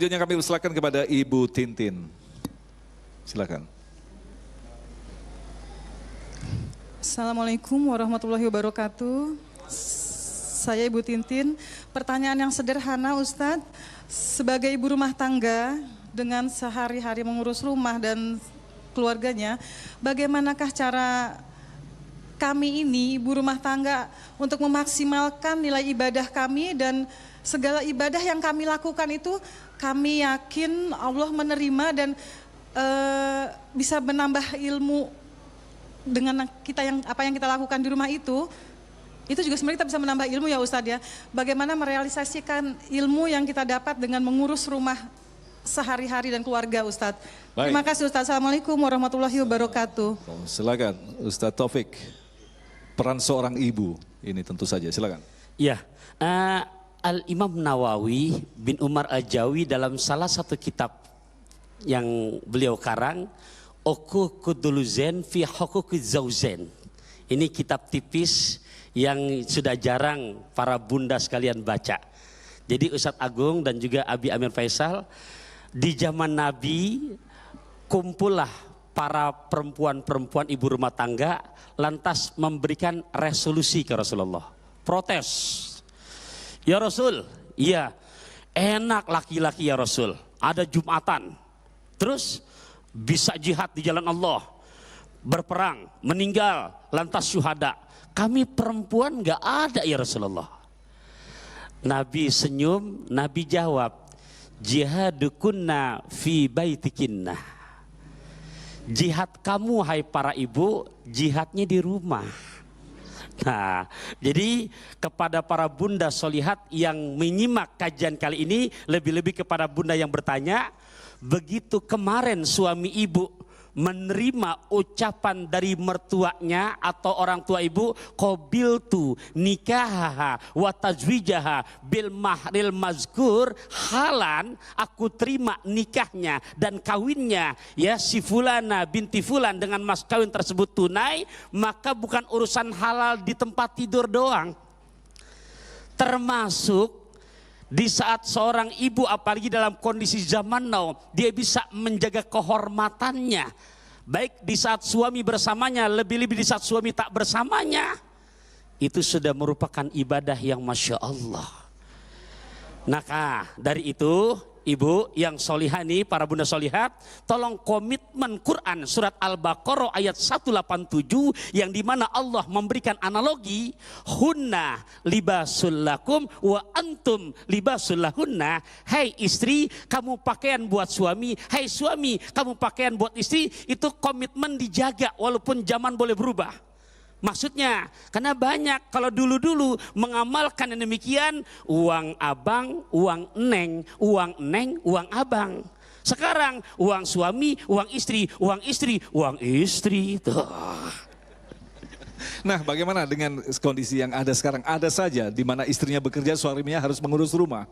Selanjutnya kami persilakan kepada Ibu Tintin. Silakan. Assalamualaikum warahmatullahi wabarakatuh. Saya Ibu Tintin. Pertanyaan yang sederhana Ustadz, sebagai ibu rumah tangga dengan sehari-hari mengurus rumah dan keluarganya, bagaimanakah cara kami ini ibu rumah tangga untuk memaksimalkan nilai ibadah kami, dan segala ibadah yang kami lakukan itu kami yakin Allah menerima dan bisa menambah ilmu dengan kita apa yang kita lakukan di rumah itu juga sebenarnya kita bisa menambah ilmu ya Ustadz ya. Bagaimana merealisasikan ilmu yang kita dapat dengan mengurus rumah sehari-hari dan keluarga Ustadz. Terima kasih Ustadz. Assalamualaikum warahmatullahi wabarakatuh. Silakan Ustadz Taufik. Peran seorang ibu ini tentu saja, silakan. Ya, Al-Imam Nawawi bin Umar Al-Jawi dalam salah satu kitab yang beliau karang, Uququdul Zain fi Huquqiz Zaujain. Ini kitab tipis yang sudah jarang para bunda sekalian baca. Jadi Ustadz Agung dan juga Abi Amir Faisal, di zaman Nabi kumpullah para perempuan-perempuan ibu rumah tangga lantas memberikan resolusi ke Rasulullah. Protes. Ya Rasul, iya enak laki-laki ya Rasul, ada Jumatan. Terus bisa jihad di jalan Allah, berperang, meninggal, lantas syuhada. Kami perempuan nggak ada ya Rasulullah. Nabi senyum, Nabi jawab, jihadukunna fi baitikinna. Jihad kamu hai para ibu, jihadnya di rumah. Nah, jadi kepada para bunda solihat yang menyimak kajian kali ini, lebih-lebih kepada bunda yang bertanya, begitu kemarin suami ibu menerima ucapan dari mertuanya atau orang tua ibu, qabiltu nikahaha wa tajwijaha bil mahril mazkur halan, aku terima nikahnya dan kawinnya ya si fulana binti fulan dengan mas kawin tersebut tunai, maka bukan urusan halal di tempat tidur doang, termasuk di saat seorang ibu apalagi dalam kondisi zaman now, dia bisa menjaga kehormatannya. Baik di saat suami bersamanya, lebih-lebih di saat suami tak bersamanya. Itu sudah merupakan ibadah yang Masya Allah. Nah dari itu, ibu yang solihah ini, para bunda solihat, tolong komitmen Quran surat Al-Baqarah ayat 187 yang dimana Allah memberikan analogi, hunna libasul lakum wa antum libasul lahunna. Hai istri, kamu pakaian buat suami, hai suami, kamu pakaian buat istri. Itu komitmen dijaga walaupun zaman boleh berubah. Maksudnya, karena banyak kalau dulu-dulu mengamalkan yang demikian, uang abang, uang neng, uang abang. Sekarang uang suami, uang istri, uang istri, uang istri. Tuh. Nah, bagaimana dengan kondisi yang ada sekarang? Ada saja di mana istrinya bekerja, suaminya harus mengurus rumah.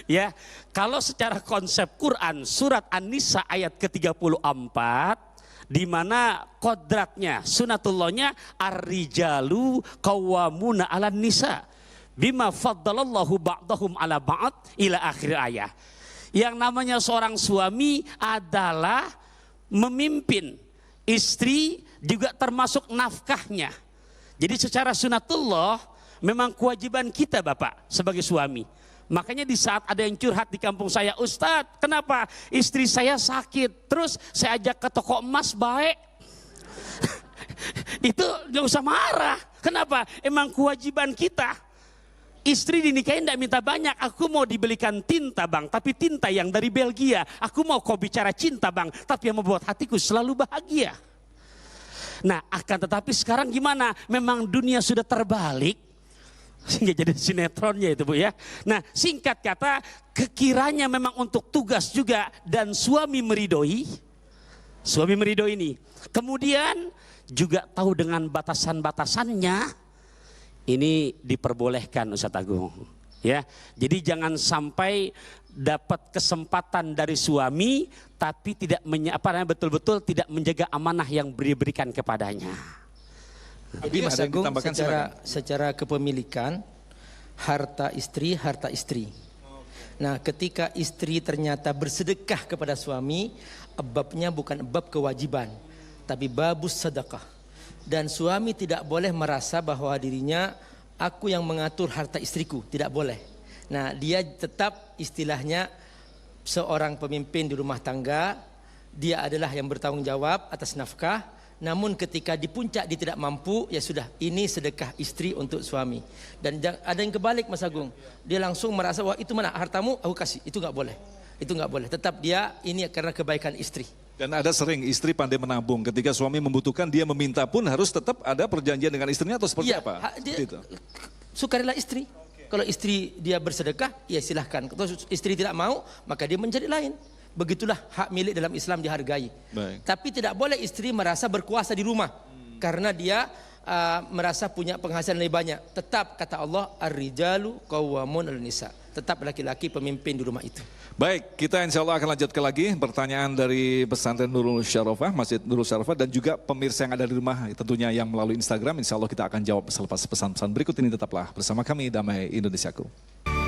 Ya, kalau secara konsep Quran surat An-Nisa ayat ke-34, di mana kodratnya, sunatullahnya ar-rijalu qawwamuna 'alan nisa bima faddalallahu ba'dahum 'ala ba'd ila akhir ayat. Yang namanya seorang suami adalah memimpin istri, juga termasuk nafkahnya. Jadi secara sunatullah memang kewajiban kita Bapak sebagai suami. Makanya di saat ada yang curhat di kampung saya, Ustadz, kenapa istri saya sakit, terus saya ajak ke toko emas baik. Itu gak usah marah. Kenapa? Emang kewajiban kita. Istri dinikahin tidak minta banyak, aku mau dibelikan tinta bang, tapi tinta yang dari Belgia. Aku mau kau bicara cinta bang, tapi yang membuat hatiku selalu bahagia. Nah akan tetapi sekarang gimana? Memang dunia sudah terbalik. Sehingga jadi sinetronnya itu Bu ya. Nah singkat kata, kekiranya memang untuk tugas juga dan suami meridoi ini. Kemudian juga tahu dengan batasan-batasannya, ini diperbolehkan Ustadz Agung. Ya, jadi jangan sampai dapat kesempatan dari suami tapi tidak betul-betul tidak menjaga amanah yang diberikan kepadanya. Jadi Mas Agung, secara kepemilikan harta istri. Nah, ketika istri ternyata bersedekah kepada suami, babnya bukan bab kewajiban, tapi babus sedekah. Dan suami tidak boleh merasa bahwa dirinya aku yang mengatur harta istriku, tidak boleh. Nah, dia tetap istilahnya seorang pemimpin di rumah tangga, dia adalah yang bertanggung jawab atas nafkah. Namun ketika di puncak dia tidak mampu, ya sudah, ini sedekah istri untuk suami. Dan ada yang kebalik Mas Agung, dia langsung merasa wah itu mana hartamu aku kasih, itu nggak boleh. Itu nggak boleh. Tetap dia ini karena kebaikan istri. Dan ada sering istri pandai menabung, ketika suami membutuhkan dia meminta pun harus tetap ada perjanjian dengan istrinya atau seperti Ya, apa? sukarela istri. Kalau istri dia bersedekah, ya silahkan. Kalau istri tidak mau, maka dia mencari lain. Begitulah hak milik dalam Islam dihargai. Baik. Tapi tidak boleh istri merasa berkuasa di rumah karena dia merasa punya penghasilan lebih banyak. Tetap kata Allah, ar-rijalu qawwamun 'alan nisa. Tetap laki-laki pemimpin di rumah itu. Baik, kita insya Allah akan lanjutkan lagi pertanyaan dari pesantren Nurul Syarafah, Masjid Nurul Syarafah, dan juga pemirsa yang ada di rumah tentunya yang melalui Instagram. Insya Allah kita akan jawab selepas pesan-pesan berikut ini. Tetaplah bersama kami, Damai Indonesiaku.